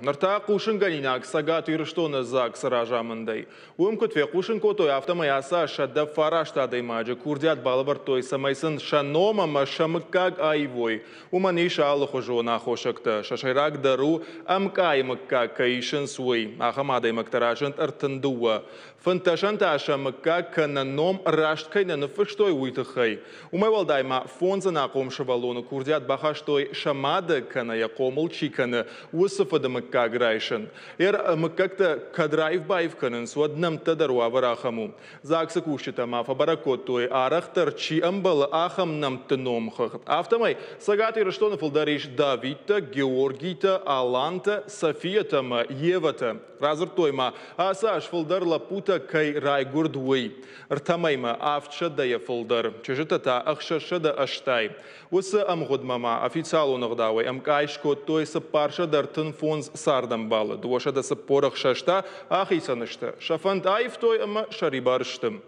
Нарта кушын ганинак сагат юрыштоны зак саражамындай. Уымкутве кушын котой автомаяса шадда фараштады маджа курдят балабар той самайсын шанома машамыккаг айвой. Уманиша аллаху жона хошакта. Шашайрак дару амкаймыккаг каишын суй. Ахамадай мактаражант артындуа. Фанташанта ашамыккаг кананом рашткайна нафыштой уйтахай. Умайвалдайма фонза наком шавалону курдят бахаштой шамада кана якомыл чикана. Усафада мыккаг райшын. Мыккагта кадрайв байв канын суаднам тадару аварахаму. Закса кушита мафа баракоттой арахтар чи амбала ахам нам тном хахт. Автомай сагаты раштона фалдариш Давита, Георгита, Аланта, Софиятама, Евата. Разртойма асаш фалдар лапута кай райгурдуй. Ртамайма авчадая фалдар. Чежитата ахшашада аштай. Уса амгудмама официалу нагдавай амкайшко той сапарша дартын фонз сардам балы. Дуашада сапорах шашта ахисанышта. Шафант айф той ама шарибарштым.